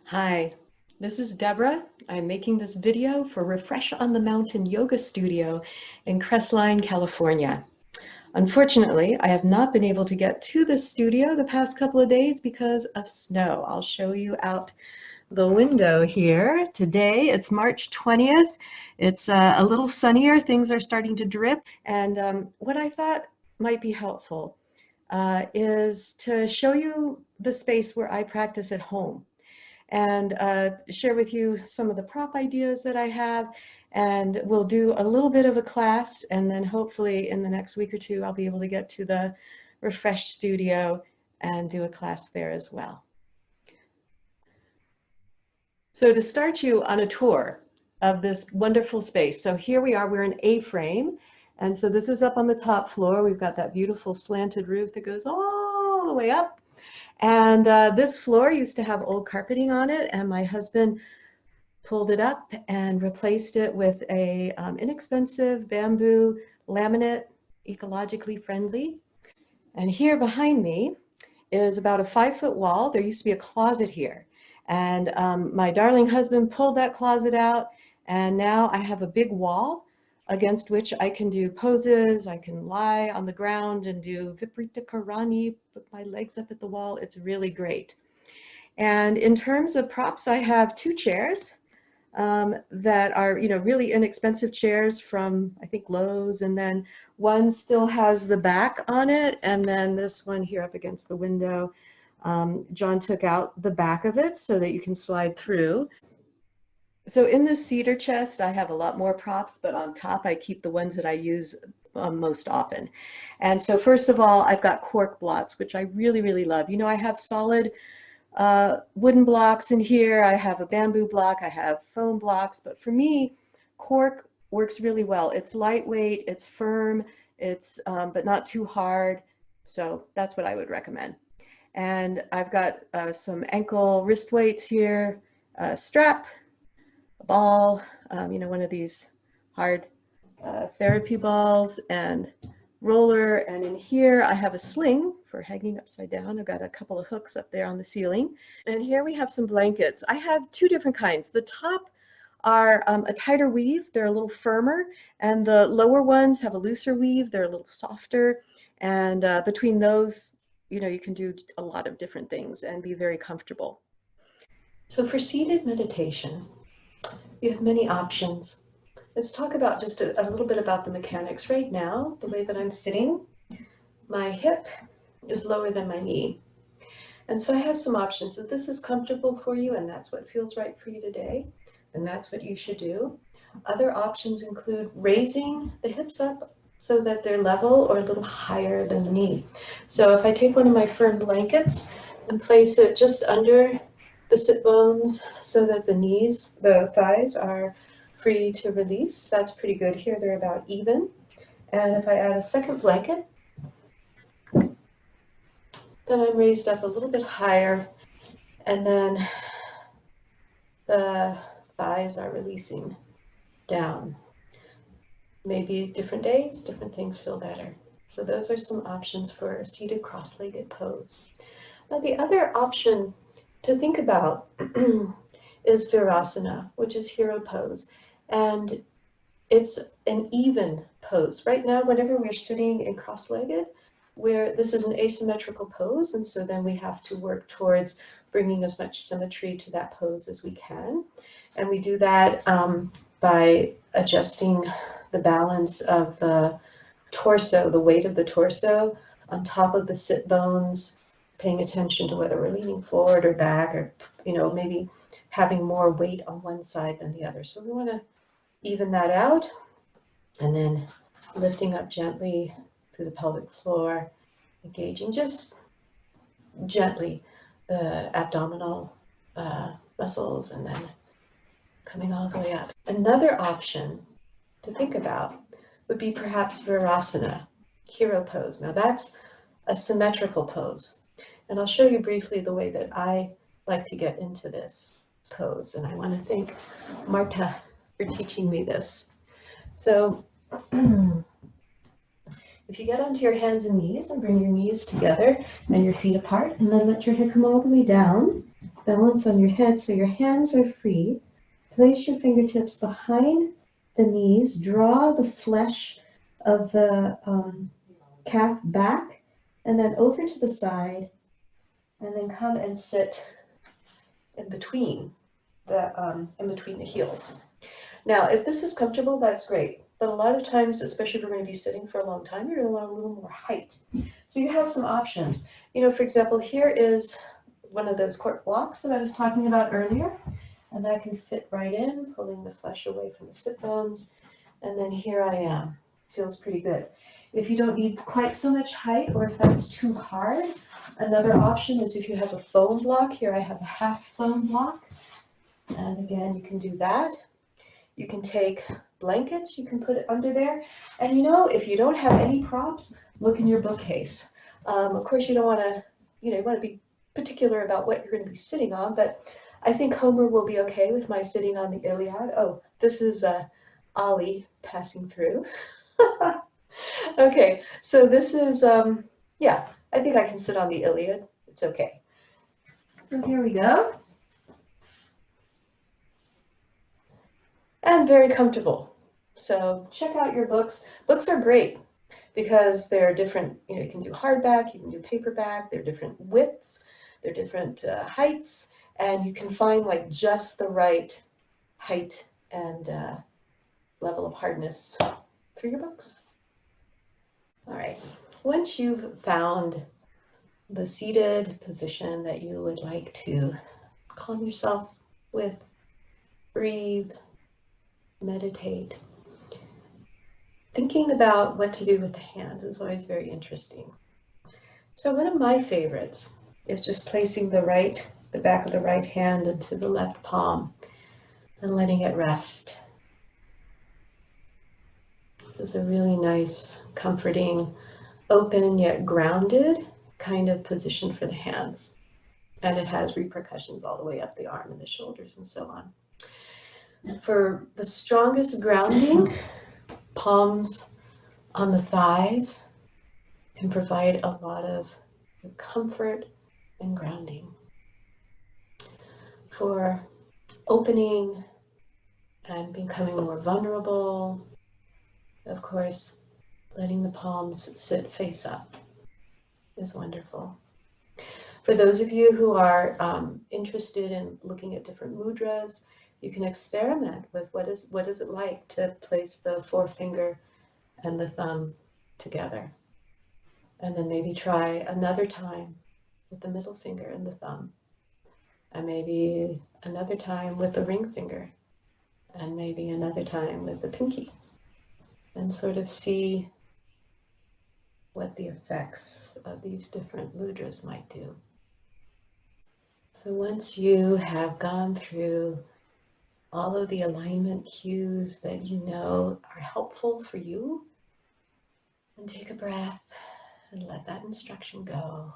Hi, this is Deborah. I'm making this video for Refresh on the Mountain Yoga Studio in Crestline, California. Unfortunately, I have not been able to get to the studio the past couple of days because of snow. I'll show you out the window here. Today, it's March 20th. It's a little sunnier. Things are starting to drip. And what I thought might be helpful is to show you the space where I practice at home and share with you some of the prop ideas that I have. And we'll do a little bit of a class, and then hopefully in the next week or two, I'll be able to get to the Refresh studio and do a class there as well. So to start you on a tour of this wonderful space. So here we are, we're in A-frame. And so this is up on the top floor. We've got that beautiful slanted roof that goes all the way up. And this floor used to have old carpeting on it, and my husband pulled it up and replaced it with a inexpensive bamboo laminate, ecologically friendly. And here behind me is about a 5-foot wall. There used to be a closet here. And my darling husband pulled that closet out, and now I have a big wall against which I can do poses. I can lie on the ground and do Viparita Karani, put my legs up at the wall. It's really great. And in terms of props, I have 2 chairs that are, really inexpensive chairs from, I think, Lowe's. And then one still has the back on it. And then this one here up against the window, John took out the back of it so that you can slide through. So in this cedar chest, I have a lot more props, but on top, I keep the ones that I use most often. And so first of all, I've got cork blocks, which I really, really love. I have solid wooden blocks in here. I have a bamboo block. I have foam blocks. But for me, cork works really well. It's lightweight, it's firm, it's but not too hard. So that's what I would recommend. And I've got some ankle wrist weights here, a strap, a ball, one of these hard therapy balls, and roller. And in here I have a sling for hanging upside down. I've got a couple of hooks up there on the ceiling. And here we have some blankets. I have 2 different kinds. The top are a tighter weave. They're a little firmer. And the lower ones have a looser weave. They're a little softer. And between those, you can do a lot of different things and be very comfortable. So for seated meditation, you have many options. Let's talk about just a little bit about the mechanics. Right now, the way that I'm sitting, my hip is lower than my knee. And so I have some options. If this is comfortable for you and that's what feels right for you today, then that's what you should do. Other options include raising the hips up so that they're level or a little higher than the knee. So if I take one of my firm blankets and place it just under the sit bones so that the thighs are free to release, that's pretty good. Here they're about even. And if I add a second blanket, then I'm raised up a little bit higher, and then the thighs are releasing down. Maybe different days, different things feel better. So those are some options for a seated cross-legged pose. Now the other option to think about is Virasana, which is hero pose. And it's an even pose. Right now, whenever we're sitting in cross-legged, this is an asymmetrical pose, and so then we have to work towards bringing as much symmetry to that pose as we can. And we do that by adjusting the balance of the torso, the weight of the torso on top of the sit bones, paying attention to whether we're leaning forward or back, or maybe having more weight on one side than the other. So we want to even that out, and then lifting up gently through the pelvic floor, engaging just gently the abdominal muscles, and then coming all the way up. Another option to think about would be perhaps Virasana, hero pose. Now that's a symmetrical pose. And I'll show you briefly the way that I like to get into this pose. And I want to thank Marta for teaching me this. So if you get onto your hands and knees and bring your knees together and your feet apart, and then let your head come all the way down, Balance on your head so your hands are free. Place your fingertips behind the knees. Draw the flesh of the calf back and then over to the side, and then come and sit in between the heels. Now, if this is comfortable, that's great. But a lot of times, especially if we're going to be sitting for a long time, you're going to want a little more height. So you have some options. You know, for example, here is one of those cork blocks that I was talking about earlier. And that can fit right in, pulling the flesh away from the sit bones. And then here I am. Feels pretty good. If you don't need quite so much height, or if that's too hard, another option is if you have a foam block. Here I have a half foam block. And again, you can do that. You can take blankets, you can put it under there. And you know, if you don't have any props, look in your bookcase. Of course, you don't want to, you want to be particular about what you're going to be sitting on, but I think Homer will be okay with my sitting on the Iliad. Oh, this is Ollie passing through. Okay, so this is, yeah, I think I can sit on the Iliad. It's okay. So here we go. And very comfortable. So check out your books. Books are great because they're different. You can do hardback, you can do paperback. They're different widths, they're different heights, and you can find like just the right height and level of hardness for your books. All right. Once you've found the seated position that you would like to calm yourself with, breathe, meditate. Thinking about what to do with the hands is always very interesting. So one of my favorites is just placing the back of the right hand into the left palm and letting it rest. This is a really nice, comforting, open yet grounded kind of position for the hands. And it has repercussions all the way up the arm and the shoulders and so on. For the strongest grounding, palms on the thighs can provide a lot of comfort and grounding. For opening and becoming more vulnerable, of course, letting the palms sit face up is wonderful. For those of you who are interested in looking at different mudras, you can experiment with what is it like to place the forefinger and the thumb together. And then maybe try another time with the middle finger and the thumb. And maybe another time with the ring finger. And maybe another time with the pinky. And sort of see what the effects of these different mudras might do. So once you have gone through all of the alignment cues that you know are helpful for you, and take a breath and let that instruction go.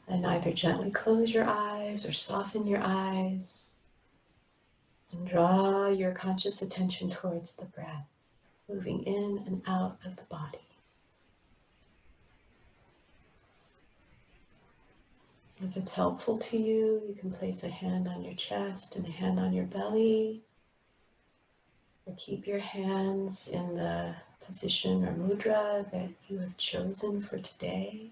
And either gently close your eyes or soften your eyes and draw your conscious attention towards the breath, moving in and out of the body. If it's helpful to you, you can place a hand on your chest and a hand on your belly, or keep your hands in the position or mudra that you have chosen for today.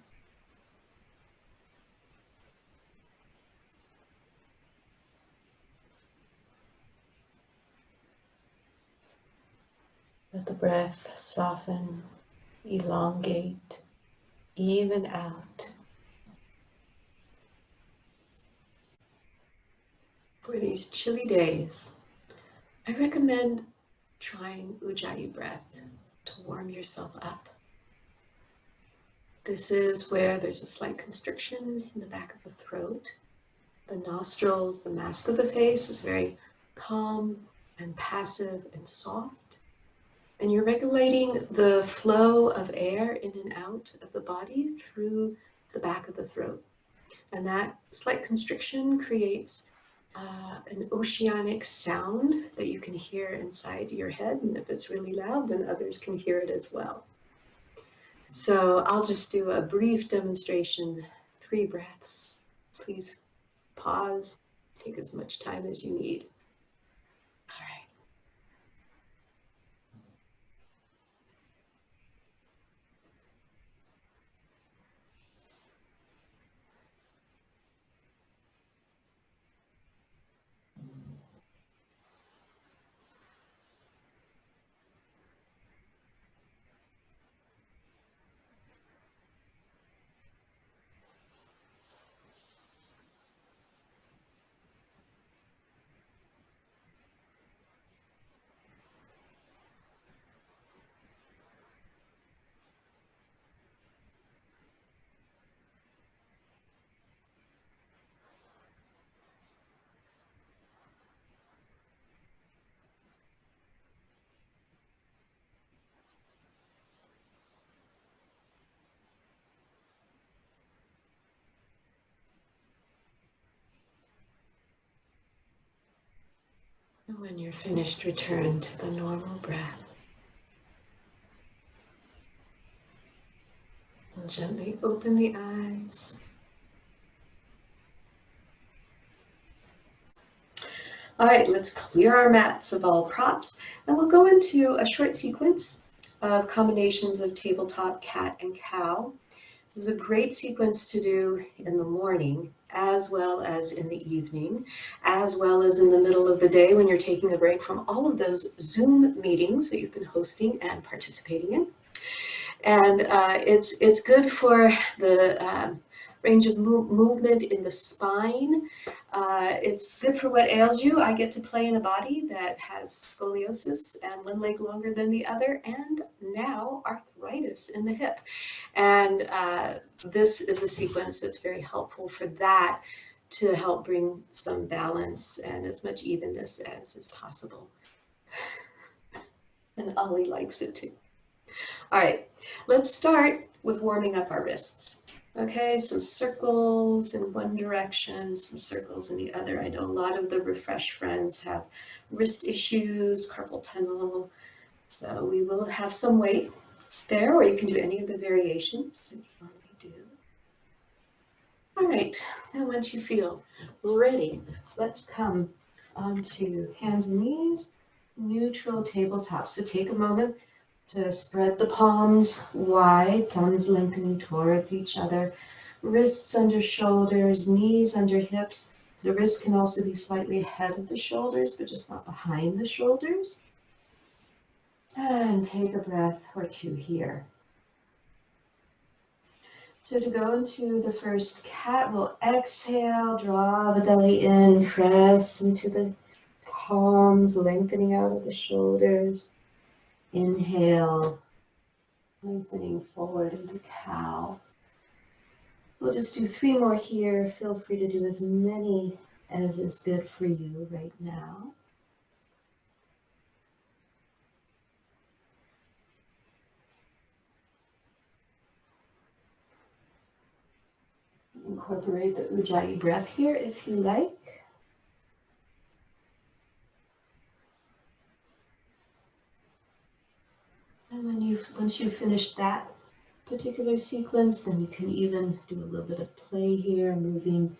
Let the breath soften, elongate, even out. For these chilly days, I recommend trying Ujjayi breath to warm yourself up. This is where there's a slight constriction in the back of the throat. The nostrils, the mask of the face is very calm and passive and soft. And you're regulating the flow of air in and out of the body through the back of the throat. And that slight constriction creates an oceanic sound that you can hear inside your head. And if it's really loud, then others can hear it as well. So I'll just do a brief demonstration, 3 breaths. Please pause, take as much time as you need. All right. And when you're finished, return to the normal breath. And gently open the eyes. All right, let's clear our mats of all props, and we'll go into a short sequence of combinations of tabletop, cat, and cow. This is a great sequence to do in the morning, as well as in the evening, as well as in the middle of the day when you're taking a break from all of those Zoom meetings that you've been hosting and participating in. And it's good for the range of movement in the spine. It's good for what ails you. I get to play in a body that has scoliosis and one leg longer than the other, and now arthritis in the hip. And this is a sequence that's very helpful for that, to help bring some balance and as much evenness as is possible. And Ollie likes it too. All right, let's start with warming up our wrists. Okay, some circles in one direction, some circles in the other. I know a lot of the Refresh friends have wrist issues, carpal tunnel, so we will have some weight there, or you can do any of the variations that you normally do. All right, now once you feel ready, let's come onto hands and knees, neutral tabletop. So take a moment to spread the palms wide, thumbs lengthening towards each other, wrists under shoulders, knees under hips. The wrists can also be slightly ahead of the shoulders, but just not behind the shoulders. And take a breath or two here. So to go into the first cat, we'll exhale, draw the belly in, press into the palms, lengthening out of the shoulders. Inhale, lengthening forward into cow. We'll just do 3 more here. Feel free to do as many as is good for you right now. Incorporate the Ujjayi breath here if you like. And once you've finished that particular sequence, then you can even do a little bit of play here, moving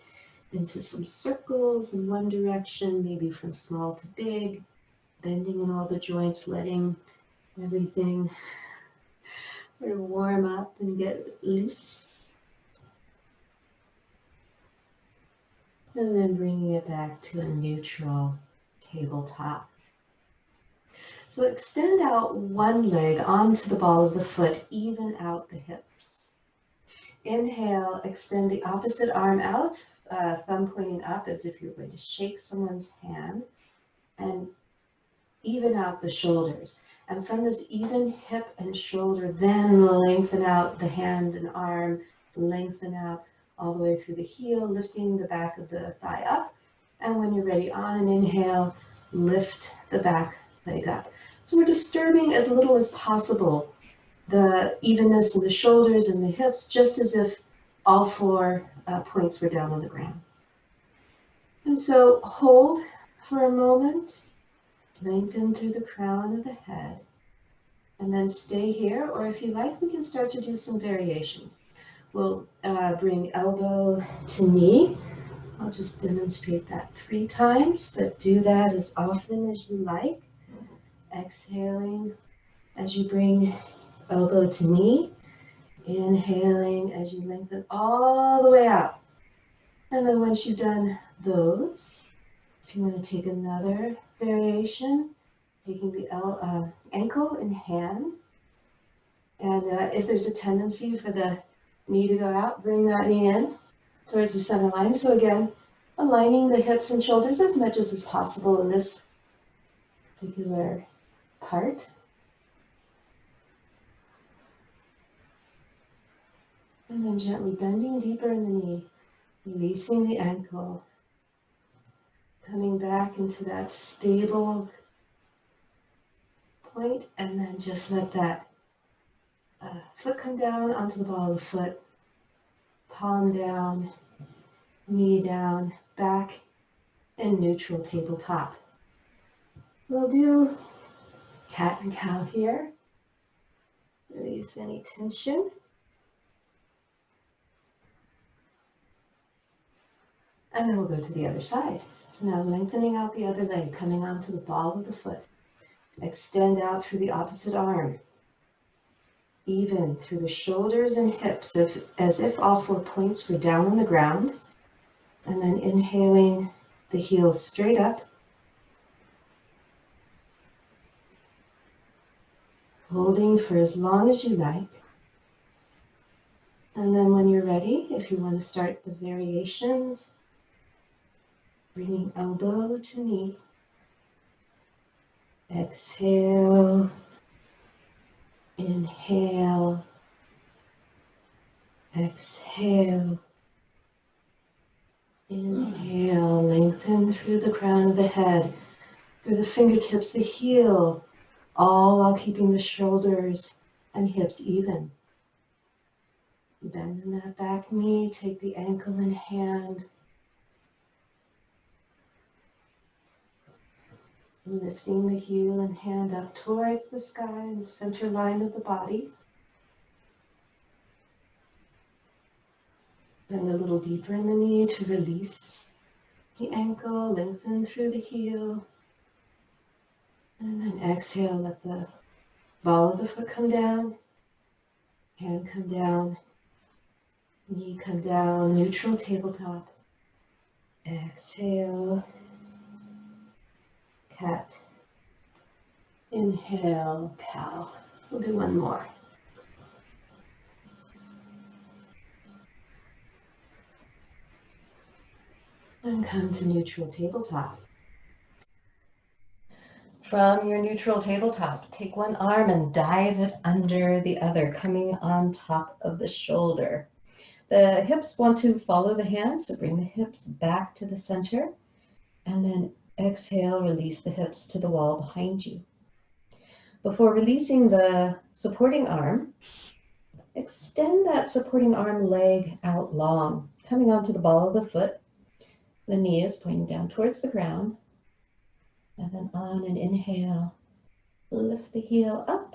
into some circles in one direction, maybe from small to big, bending in all the joints, letting everything sort of warm up and get loose. And then bringing it back to a neutral tabletop. So extend out one leg onto the ball of the foot, even out the hips. Inhale, extend the opposite arm out, thumb pointing up as if you're going to shake someone's hand, and even out the shoulders. And from this even hip and shoulder, then lengthen out the hand and arm, lengthen out all the way through the heel, lifting the back of the thigh up. And when you're ready, on an inhale, lift the back leg up. So we're disturbing as little as possible the evenness in the shoulders and the hips, just as if all 4 points were down on the ground. And so hold for a moment, lengthen through the crown of the head, and then stay here, or if you like, we can start to do some variations. We'll bring elbow to knee I'll just demonstrate that 3 times, but do that as often as you like. Exhaling as you bring elbow to knee. Inhaling as you lengthen all the way out. And then once you've done those, if you want to take another variation, taking the ankle in hand. And if there's a tendency for the knee to go out, bring that knee in towards the center line. So again, aligning the hips and shoulders as much as is possible in this particular part. And then gently bending deeper in the knee, releasing the ankle, coming back into that stable point, and then just let that foot come down onto the ball of the foot, palm down, knee down, back, and neutral tabletop. We'll do cat and cow here. Release any tension. And then we'll go to the other side. So now lengthening out the other leg, coming onto the ball of the foot. Extend out through the opposite arm. Even through the shoulders and hips, as if all 4 points were down on the ground. And then inhaling the heels straight up. Holding for as long as you like. And then when you're ready, if you want to start the variations, bringing elbow to knee. Exhale. Inhale. Exhale. Inhale. Lengthen through the crown of the head, through the fingertips, the heel, all while keeping the shoulders and hips even. Bend in that back knee, take the ankle in hand. Lifting the heel and hand up towards the sky in the center line of the body. Bend a little deeper in the knee to release the ankle, lengthen through the heel. And then exhale, let the ball of the foot come down, hand come down, knee come down, neutral tabletop. Exhale. Cat. Inhale, cow. We'll do one more. And come to neutral tabletop. From your neutral tabletop, take one arm and dive it under the other, coming on top of the shoulder. The hips want to follow the hands, so bring the hips back to the center, and then exhale, release the hips to the wall behind you. Before releasing the supporting arm, extend that supporting arm leg out long, coming onto the ball of the foot. The knee is pointing down towards the ground. And then on an inhale, lift the heel up.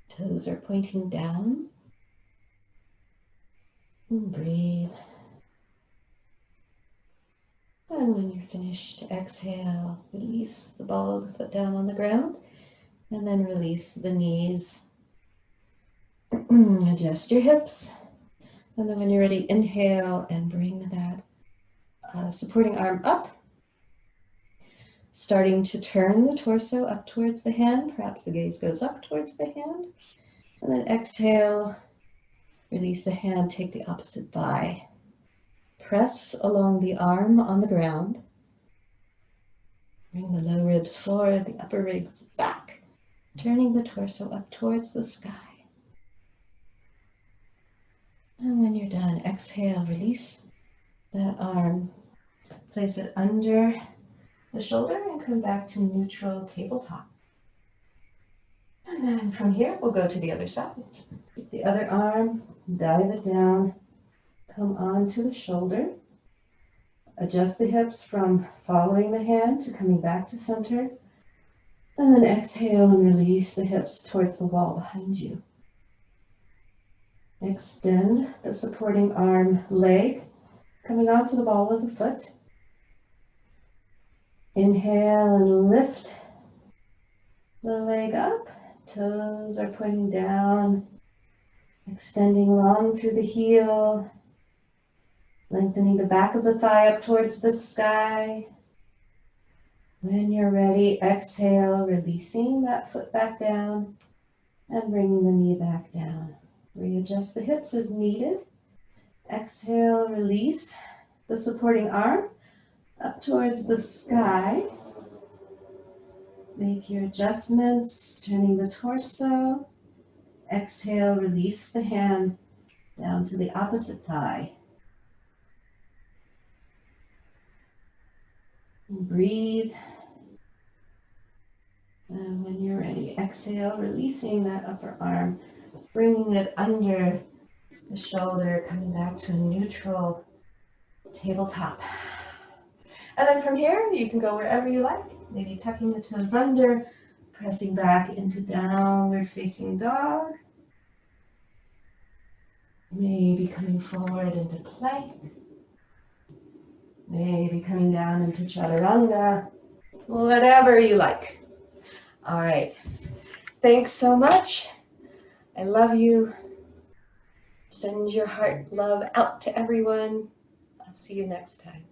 Toes are pointing down. And breathe. And when you're finished, exhale, release the ball of the foot down on the ground. And then release the knees. Adjust your hips. And then when you're ready, inhale and bring that supporting arm up. Starting to turn the torso up towards the hand. Perhaps the gaze goes up towards the hand. And then exhale, release the hand, take the opposite thigh. Press along the arm on the ground. Bring the low ribs forward, the upper ribs back. Turning the torso up towards the sky. And when you're done, exhale, release that arm. Place it under the shoulder and come back to neutral tabletop. And then from here, we'll go to the other side. Keep the other arm, dive it down, come onto the shoulder. Adjust the hips from following the hand to coming back to center. And then exhale and release the hips towards the wall behind you. Extend the supporting arm leg, coming onto the ball of the foot. Inhale and lift the leg up. Toes are pointing down, extending long through the heel, lengthening the back of the thigh up towards the sky. When you're ready, exhale, releasing that foot back down and bringing the knee back down. Readjust the hips as needed. Exhale, release the supporting arm up towards the sky. Make your adjustments, turning the torso. Exhale, release the hand down to the opposite thigh. And breathe. And when you're ready, exhale, releasing that upper arm, bringing it under the shoulder, coming back to a neutral tabletop. And then from here, you can go wherever you like, maybe tucking the toes under, pressing back into downward facing dog. Maybe coming forward into plank. Maybe coming down into chaturanga. Whatever you like. All right. Thanks so much. I love you. Send your heart love out to everyone. I'll see you next time.